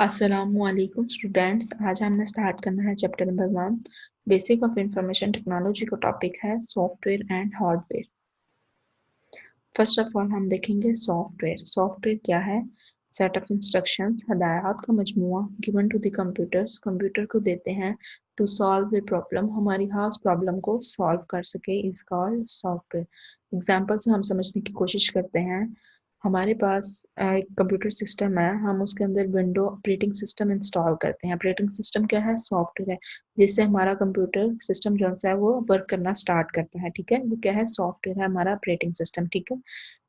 अस्सलामुअलैकुम स्टूडेंट्स। आज हमने स्टार्ट करना है chapter number 1 basic of information technology का टॉपिक है software and hardware. First of all हम देखेंगे सॉफ्टवेयर। सॉफ्टवेयर क्या है? सेट ऑफ इंस्ट्रक्शंस, हदायत का मजमूआ given to the computers, computer को देते हैं टू सॉल्व ए प्रॉब्लम, हमारी खास प्रॉब्लम को सॉल्व कर सके, इज कॉल्ड सॉफ्टवेयर। एग्जाम्पल से हम समझने की कोशिश करते हैं। हमारे पास एक कंप्यूटर सिस्टम है, हम उसके अंदर विंडो ऑपरेटिंग सिस्टम इंस्टॉल करते हैं। ऑपरेटिंग सिस्टम क्या है? सॉफ्टवेयर है, जिससे हमारा कंप्यूटर सिस्टम जो है वो वर्क करना स्टार्ट करता है। ठीक है, वो क्या है? सॉफ्टवेयर है हमारा ऑपरेटिंग सिस्टम। ठीक है,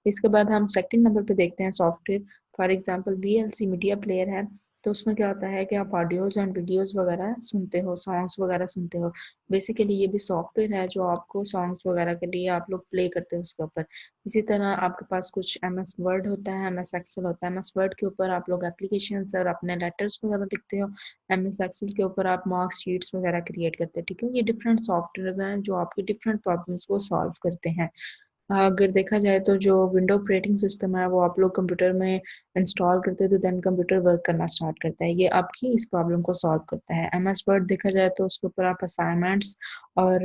इसके बाद हम सेकंड नंबर पे देखते हैं software. For example VLC media player है, तो उसमें क्या होता है कि आप ऑडियोज एंड वीडियोस वगैरह सुनते हो, सॉन्ग्स वगैरह सुनते हो। बेसिकली ये भी सॉफ्टवेयर है जो आपको सॉन्ग्स वगैरह के लिए आप लोग प्ले करते हो उसके ऊपर। इसी तरह आपके पास कुछ एमएस वर्ड होता है, एमएस एक्सेल होता है। एमएस वर्ड के ऊपर आप लोग एप्लीकेशन और अपने लेटर्स वगैरह लिखते हो। एमएस एक्सेल के ऊपर आप मार्क्स शीट्स वगैरह क्रिएट करते हैं। ठीक है, ये डिफरेंट सॉफ्टवेयर हैं जो आपकी डिफरेंट प्रॉब्लम्स को सॉल्व करते हैं। अगर देखा जाए तो जो विंडो ऑपरेटिंग सिस्टम है वो आप लोग कंप्यूटर में इंस्टॉल करते हैं, तो देन कंप्यूटर वर्क करना स्टार्ट करता है। ये आपकी इस प्रॉब्लम को सॉल्व करता है। एमएस वर्ड देखा जाए तो उसके ऊपर आप असाइनमेंट्स और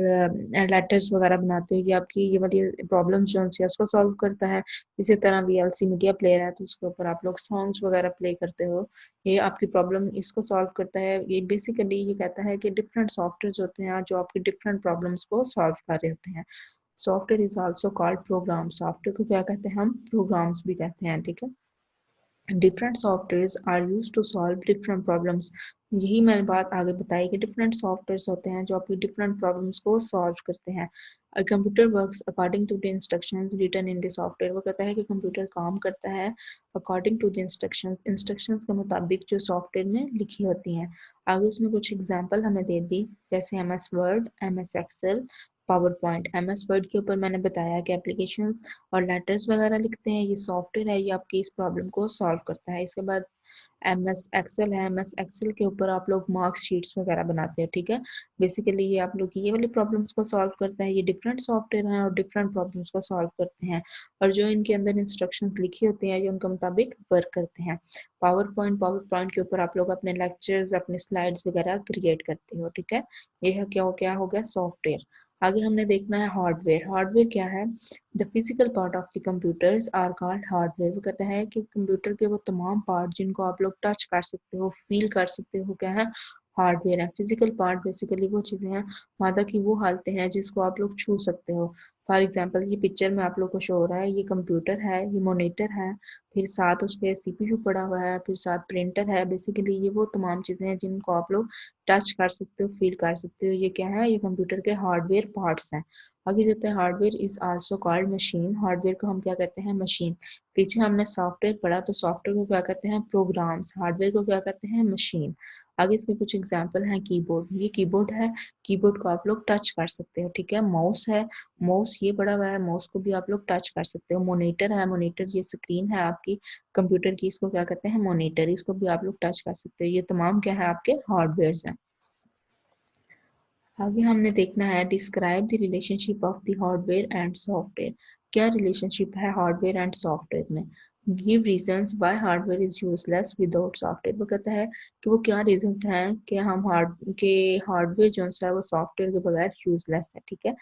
लेटर्स वगैरह बनाते हो, ये आपकी ये वाली प्रॉब्लम जो है उसको सॉल्व करता है। इसी तरह वीएलसी मीडिया प्लेयर है, तो उसके ऊपर आप लोग सॉन्ग्स वगैरह प्ले करते हो, ये आपकी प्रॉब्लम इसको सॉल्व करता है। ये बेसिकली ये कहता है कि डिफरेंट सॉफ्टवेयर होते हैं जो आपकी डिफरेंट प्रॉब्लम्स को सॉल्व कर रहे होते हैं। Software is also called programme. Software को क्या कहते हैं? हम प्रोग्राम्स भी कहते हैं। ठीक है, different softwares are used to solve different problems. यही मैंने बात आगे बताई कि डिफरेंट सॉफ्टवेयर्स होते हैं जो आपकी डिफरेंट प्रॉब्लम्स को सॉल्व करते हैं। A computer works according to the instructions written in the software. वो कहता है कि कंप्यूटर काम करता है according to the instructions, instructions के मुताबिक जो सॉफ्टवेयर में लिखी होती हैं। आगे उसने कुछ एग्जांपल हमें दे दी, जैसे M S word, M S Excel, PowerPoint. M S word के ऊपर मैंने बताया कि एप्लीकेशंस और लेटर्स वगैरह लिखते हैं, ये सॉफ्टवेयर है, ये आपकी इस प्रॉब्लम को सॉल्व करता है। इसके बाद एम एस एक्सेल है, एम एस एक्सेल के ऊपर आप लोग मार्क्स शीट्स वगैरह बनाते हो। ठीक है, बेसिकली ये आप लोग ये वाली प्रॉब्लम्स को सॉल्व करता है। ये डिफरेंट सॉफ्टवेयर हैं और डिफरेंट प्रॉब्लम्स को सॉल्व करते हैं, और जो इनके अंदर इंस्ट्रक्शंस लिखी होती हैं ये उनके मुताबिक वर्क करते हैं। पावर पॉइंट के ऊपर आप लोग अपने लेक्चर्स, अपने स्लाइड्स वगैरह क्रिएट करते हो। ठीक है, ये है क्या हो गया? सॉफ्टवेयर। आगे हमने देखना है हार्डवेयर। हार्डवेयर क्या है? The physical part of the computers are called hardware. वो कहता है कि कंप्यूटर के वो तमाम पार्ट जिनको आप लोग टच कर सकते हो, फील कर सकते हो, क्या है? हार्डवेयर है। फिजिकल पार्ट बेसिकली वो चीज़ें हैं, मादा की वो हालतें हैं जिसको आप लोग छू सकते हो। फॉर एग्जांपल ये पिक्चर में आप लोग को शो हो रहा है, ये कंप्यूटर है, ये मॉनिटर है, फिर साथ उसके सीपीयू पड़ा हुआ है, फिर साथ प्रिंटर है। बेसिकली ये वो तमाम चीज़ें हैं जिनको आप लोग टच कर सकते हो, फील कर सकते हो। ये क्या है? ये कंप्यूटर के हार्डवेयर पार्ट्स हैं। आगे जाते हैं, hardware is also called machine. Hardware को हम क्या कहते हैं? मशीन। पीछे हमने सॉफ्टवेयर पढ़ा, तो सॉफ्टवेयर को क्या कहते हैं? प्रोग्राम्स। हार्डवेयर को क्या कहते हैं? मशीन। आगे इसके कुछ एग्जांपल हैं। कीबोर्ड, ये कीबोर्ड है, कीबोर्ड को आप लोग टच कर सकते हो। ठीक है, माउस है, माउस ये पड़ा हुआ है, माउस को भी आप लोग टच कर सकते हो। मॉनिटर है, मॉनिटर ये स्क्रीन है आपकी कंप्यूटर की, इसको क्या कहते हैं? मॉनिटर, इसको भी आप लोग टच कर सकते हो। ये तमाम क्या है? आपके हार्डवेयर हैं। आगे हमने देखना है describe the relationship of the hardware and software. क्या रिलेशनशिप है हार्डवेयर एंड सॉफ्टवेयर में? Give reasons why hardware is useless without software. वो कहता है कि वो क्या रीजंस हैं कि हार्डवेयर जो है वो सॉफ्टवेयर के बगैर यूजलेस है। ठीक है,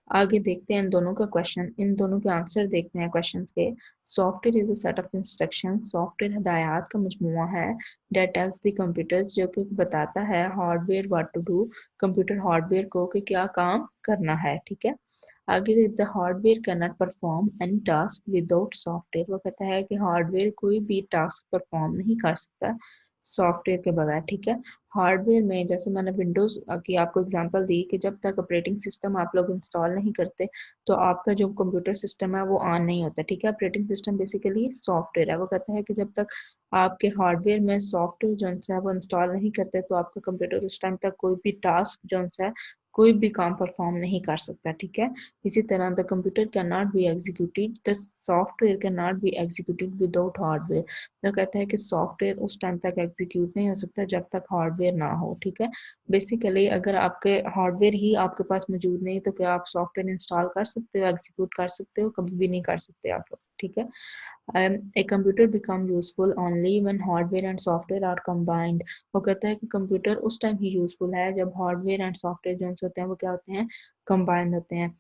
आगे देखते हैं इन दोनों का क्वेश्चन, इन दोनों के आंसर देखते हैं क्वेश्चंस के। Software is a set of instructions. Software हदायत का मजमूआ है। डेट टेल्स द कंप्यूटर्स, जो कि बताता है hardware what to do, computer hardware को कि क्या काम करना है। ठीक है, आगे the hardware can not perform any task without software. वो कहता है कि हार्डवेयर कोई भी टास्क परफॉर्म नहीं कर सकता सॉफ्टवेयर के बगैर। ठीक है, हार्डवेयर में जैसे मैंने विंडोज की आपको एग्जांपल दी कि जब तक ऑपरेटिंग सिस्टम आप लोग इंस्टॉल नहीं करते तो आपका जो कंप्यूटर सिस्टम है वो ऑन नहीं होता। ठीक है, ऑपरेटिंग सिस्टम बेसिकली सॉफ्टवेयर है। वो कहता है कि जब तक आपके हार्डवेयर में सॉफ्टवेयर जो है वो इंस्टॉल नहीं करते तो आपका कंप्यूटर उस टाइम तक कोई भी टास्क जो है कोई भी काम परफॉर्म नहीं कर सकता। ठीक है, इसी तरह the computer can not be executed, the software can not be executed without hardware. तो कहता है कि सॉफ्टवेयर उस टाइम तक एग्जीक्यूट नहीं हो सकता जब तक हार्डवेयर ना हो। ठीक है, बेसिकली अगर आपके हार्डवेयर ही आपके पास मौजूद नहीं तो क्या आप सॉफ्टवेयर इंस्टॉल कर सकते हो, एग्जीक्यूट कर सकते हो? कभी भी नहीं कर सकते आप लोग। ठीक है। A computer become useful only when hardware and software are combined। वो कहता है कि कंप्यूटर उस टाइम ही यूजफुल है जब हार्डवेयर एंड सॉफ्टवेयर जो होते हैं वो क्या होते हैं, कंबाइंड होते हैं।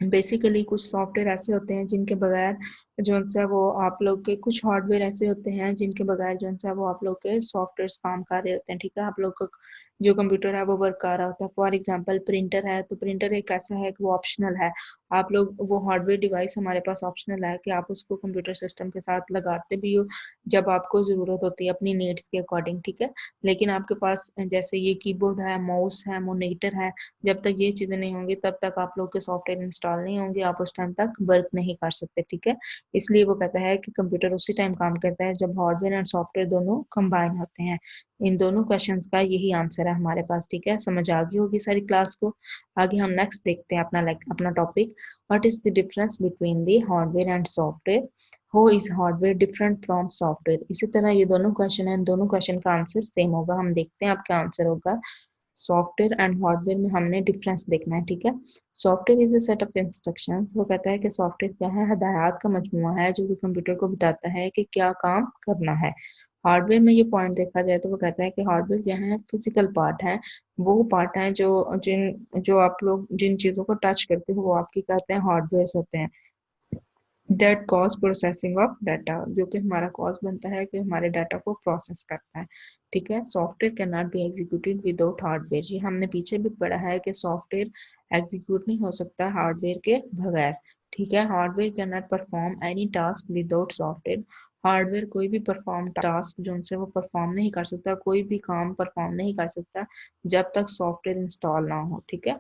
बेसिकली कुछ सॉफ्टवेयर ऐसे होते हैं जिनके बगैर जो है वो आप लोग के, कुछ हार्डवेयर ऐसे होते हैं जिनके बगैर जो है वो आप लोग के सॉफ्टवेयर काम कर रहे होते हैं, ठीक है। आप लोग का जो कंप्यूटर है वो वर्क कर रहा होता है। फॉर एग्जांपल प्रिंटर है, तो प्रिंटर एक ऐसा है कि वो ऑप्शनल है। आप लोग वो हार्डवेयर डिवाइस हमारे पास ऑप्शनल है कि आप उसको कंप्यूटर सिस्टम के साथ लगाते भी हो जब आपको ज़रूरत होती है अपनी नीड्स के अकॉर्डिंग, ठीक है। लेकिन आपके पास जैसे ये कीबोर्ड है, माउस है, मॉनिटर है, जब तक ये चीज़ें नहीं होंगी तब तक आप लोग के सॉफ्टवेयर इंस्टॉल नहीं होंगे, आप उस टाइम तक वर्क नहीं कर सकते, ठीक है। इसलिए वो कहता है कि कंप्यूटर उसी टाइम काम करता है जब हार्डवेयर एंड सॉफ्टवेयर दोनों कंबाइन होते हैं। इन दोनों क्वेश्चंस का यही आंसर है हमारे पास, ठीक है। समझ आ गई होगी सारी क्लास को। आगे हम नेक्स्ट देखते हैं अपना topic, what is the difference between the hardware and software, how is hardware different from software. इसी तरह ये दोनों क्वेश्चन है, इन दोनों क्वेश्चन का आंसर सेम होगा। हम देखते हैं आपका आंसर होगा। सॉफ्टवेयर एंड हार्डवेयर में हमने डिफरेंस देखना है, ठीक है। Software is a set of instructions. वो कहता है कि सॉफ्टवेयर क्या है, हदायत का मजमूआ है जो कि कंप्यूटर को बताता है कि क्या काम करना है। हार्डवेयर में ये पॉइंट देखा जाए तो वो कहता है कि हार्डवेयर क्या है, फिजिकल पार्ट है। वो पार्ट है जो आप लोग जिन चीजों को टच करते हो वो आपकी कहते हैं हार्डवेयर होते हैं। That cause processing of data, जो कि हमारा कॉज बनता है कि हमारे डाटा को प्रोसेस करता है, ठीक है। Software can not be executed without hardware. ये हमने पीछे भी पढ़ा है कि सॉफ्टवेयर एग्जीक्यूट नहीं हो सकता हार्डवेयर के बगैर, ठीक है। Hardware can not perform any task without software. Hardware कोई भी परफॉर्म टास्क जो उनसे वो परफॉर्म नहीं कर सकता, कोई भी काम परफॉर्म नहीं कर सकता जब तक सॉफ्टवेयर इंस्टॉल ना हो, ठीक है।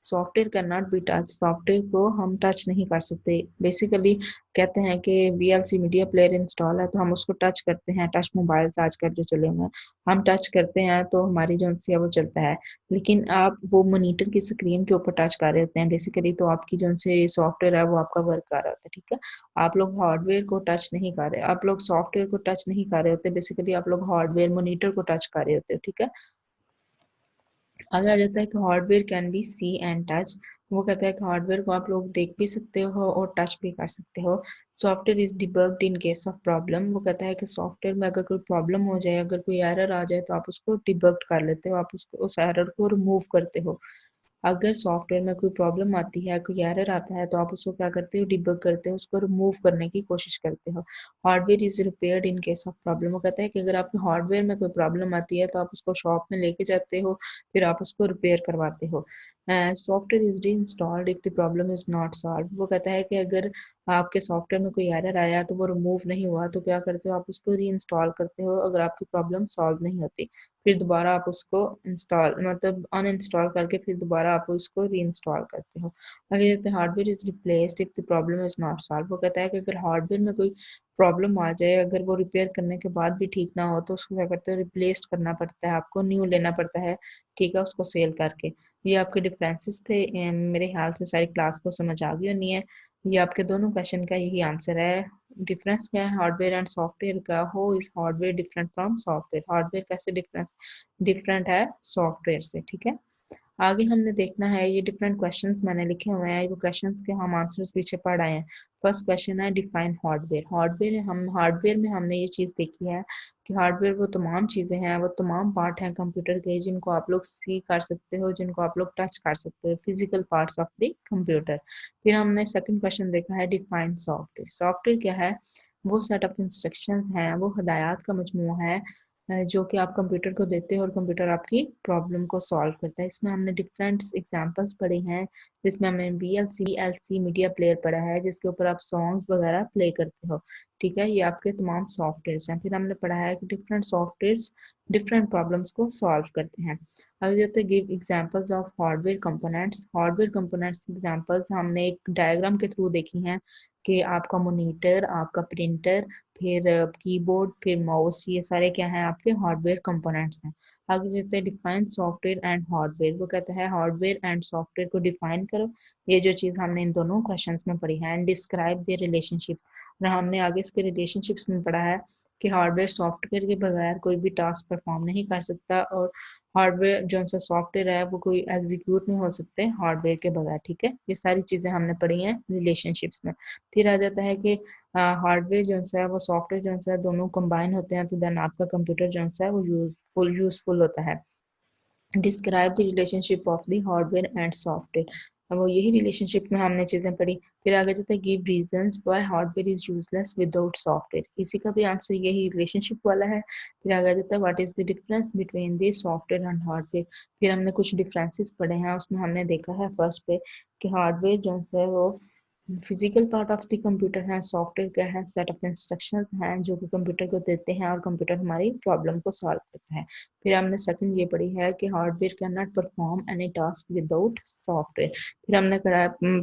Software can not be touch, software को हम टच नहीं कर सकते। बेसिकली कहते हैं कि वीएलसी मीडिया प्लेयर इंस्टॉल है तो हम उसको टच करते हैं, टच मोबाइल्स आजकल जो चले हुए हैं, हम टच करते हैं तो हमारी जो है वो चलता है। लेकिन आप वो मॉनिटर की स्क्रीन के ऊपर टच कर रहे होते हैं बेसिकली, तो आपकी जो से सॉफ्टवेयर है वो आपका वर्क कर रहा होता है, ठीक है। आप लोग हार्डवेयर को टच नहीं कर रहे, आप लोग सॉफ्टवेयर को टच नहीं कर रहे होते, बेसिकली आप लोग हार्डवेयर मॉनिटर को टच कर रहे होते हो, ठीक है। आगे आ जाता है कि hardware can be see and touch. वो कहता है कि हार्डवेयर को आप लोग देख भी सकते हो और टच भी कर सकते हो। Software is debugged in case of problem. वो कहता है कि सॉफ्टवेयर में अगर कोई प्रॉब्लम हो जाए, अगर कोई एरर आ जाए तो आप उसको डिबग्ड कर लेते हो, आप उसको उस एरर को रिमूव करते हो। अगर सॉफ्टवेयर में कोई प्रॉब्लम आती है, कोई एरर आता है, तो आप उसको क्या करते हो, डिबग करते हो, उसको रिमूव करने की कोशिश करते हो। Hardware is repaired in case of problem. वो कहता है कि अगर आपके हार्डवेयर में कोई प्रॉब्लम आती है तो आप उसको शॉप में लेके जाते हो, फिर आप उसको रिपेयर करवाते हो। सॉफ्टवेयर इज री installed if the problem is not solve. वो कहता है कि अगर आपके सॉफ्टवेयर में कोई एरर आया तो वो रिमूव नहीं हुआ तो क्या करते हो, आप उसको री इंस्टॉल करते हो अगर आपकी प्रॉब्लम सॉल्व नहीं होती। फिर दोबारा आप उसको इंस्टॉल मतलब अनइंस्टॉल करके फिर दोबारा आप उसको री इंस्टॉल करते हो। आगे जाते हैं hardware is replaced if the problem is not solve. वो कहता है कि अगर हार्डवेयर में कोई प्रॉब्लम आ जाए, अगर वो रिपेयर करने के बाद भी ठीक ना हो तो उसको क्या करते हो, रिप्लेस करना पड़ता है, आपको न्यू लेना पड़ता है, ठीक है, उसको सेल करके। ये आपके डिफरेंसेस थे। मेरे ख्याल से सारी क्लास को समझ आ गई होनी है। ये आपके दोनों क्वेश्चन का यही आंसर है। डिफरेंस क्या है हार्डवेयर एंड सॉफ्टवेयर का, हो is hardware different from software, hardware कैसे डिफरेंट है सॉफ्टवेयर से, ठीक है। आगे हमने देखना है, ये डिफरेंट क्वेश्चंस मैंने लिखे हुए हैं, वो क्वेश्चंस के हम आंसर्स पीछे पढ़ आए हैं। फर्स्ट क्वेश्चन है डिफाइन हार्डवेयर। हार्डवेयर में हमने ये चीज़ देखी है कि हार्डवेयर वो तमाम चीज़ें हैं, वो तमाम पार्ट हैं कंप्यूटर के जिनको आप लोग सी कर सकते हो, जिनको आप लोग टच कर सकते हो, physical parts of the computer. फिर हमने सेकंड क्वेश्चन देखा है डिफाइन सॉफ्टवेयर। सॉफ्टवेयर क्या है, वो सेट ऑफ इंस्ट्रक्शंस हैं, वो हदायत का मजमूआ है जो कि आप कंप्यूटर को देते हो और कंप्यूटर आपकी प्रॉब्लम को सॉल्व करता है। इसमें हमने डिफरेंट एग्जांपल्स पढ़े हैं, जिसमें हमने वीएलसी मीडिया प्लेयर पढ़ा है जिसके ऊपर आप सॉन्ग्स वगैरह प्ले करते हो, ठीक है। ये आपके तमाम सॉफ्टवेयर्स हैं। फिर हमने पढ़ा है कि डिफरेंट सॉफ्टवेयर्स डिफरेंट प्रॉब्लम्स को सॉल्व करते हैं। अगर जाते give examples of hardware components. Hardware components की एग्जांपल्स हमने एक डायग्राम के थ्रू देखी हैं कि आपका मॉनिटर, आपका प्रिंटर, फिर कीबोर्ड, फिर माउस, ये सारे क्या हैं, आपके हार्डवेयर कंपोनेंट्स हैं। आगे चलते हैं डिफाइन सॉफ्टवेयर एंड हार्डवेयर। वो कहता है हार्डवेयर एंड सॉफ्टवेयर को डिफाइन करो। ये जो चीज़ हमने इन दोनों क्वेश्चंस में पढ़ी है। And describe the relationship. और हमने आगे इसके रिलेशनशिप्स में पढ़ा है कि हार्डवेयर सॉफ्टवेयर के बगैर कोई भी टास्क परफॉर्म नहीं कर सकता, और हार्डवेयर जो सा सॉफ्टवेयर है वो कोई एग्जीक्यूट नहीं हो सकते हार्डवेयर के बगैर। ठीक है, ये सारी चीज़ें हमने पढ़ी हैं रिलेशनशिप्स में। फिर आ जाता है कि हार्डवेयर जो सा है वो सॉफ्टवेयर जो सा है दोनों कंबाइन होते हैं, तो देन आपका कंप्यूटर जो सा है वो यूजफुल होता है। Describe the relationship of the hardware and software. अब वो यही रिलेशनशिप में हमने चीज़ें पढ़ी। फिर आगे जाता है give reasons why hardware is useless without software. इसी का भी आंसर यही रिलेशनशिप वाला है। फिर आगे जाता है what is the difference between the software and hardware. फिर हमने कुछ डिफरेंसेस पढ़े हैं, उसमें हमने देखा है फर्स्ट पे कि हार्डवेयर जो है वो physical part of the computer है, सॉफ्टवेयर क्या है, सेट ऑफ इंस्ट्रक्शंस हैं जो कि कंप्यूटर को देते हैं और कंप्यूटर हमारी प्रॉब्लम को सॉल्व करता है। फिर हमने सेकंड ये पढ़ी है कि hardware can not perform any task without software. फिर हमने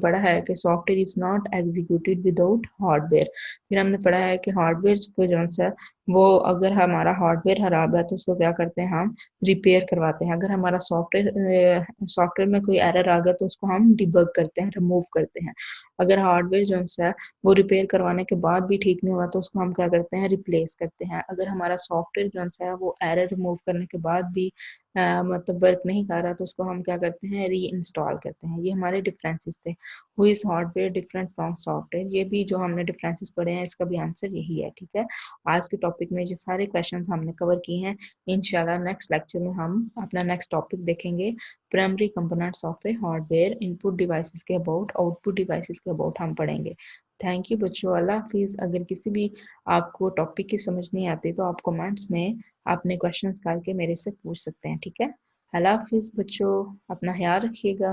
पढ़ा है कि software is not executed without hardware. फिर हमने पढ़ा है कि हार्डवेयर को जो है वो अगर हमारा हार्डवेयर खराब है तो उसको क्या करते हैं, हम रिपेयर करवाते हैं। अगर हमारा सॉफ्टवेयर में कोई एरर आ गया तो उसको हम डिबग करते हैं, रिमूव करते हैं। अगर हार्डवेयर जो है वो रिपेयर करवाने के बाद भी ठीक नहीं हुआ तो उसको हम क्या करते हैं, रिप्लेस करते हैं। अगर हमारा सॉफ्टवेयर जो है वो एरर रिमूव करने के बाद भी मतलब वर्क नहीं कर रहा तो उसको हम क्या करते हैं, री इंस्टॉल करते हैं। ये हमारे डिफरेंसेस थे। Who is hardware different from software, ये भी जो हमने डिफरेंसेस पढ़े हैं इसका भी आंसर यही है। ठीक है, आज के टॉपिक में ये सारे क्वेश्चंस हमने कवर किए हैं। इंशाल्लाह नेक्स्ट लेक्चर में हम अपना नेक्स्ट टॉपिक देखेंगे, primary components of A hardware, input devices के अबाउट, आउटपुट डिवाइसेस के अबाउट हम पढ़ेंगे। थैंक यू बच्चों, अल्लाह हाफिज़। अगर किसी भी आपको टॉपिक की समझ नहीं आती तो आप कमेंट्स में अपने क्वेश्चंस करके मेरे से पूछ सकते हैं। ठीक है, अल्लाह हाफिज़ बच्चों, अपना ख्याल रखिएगा।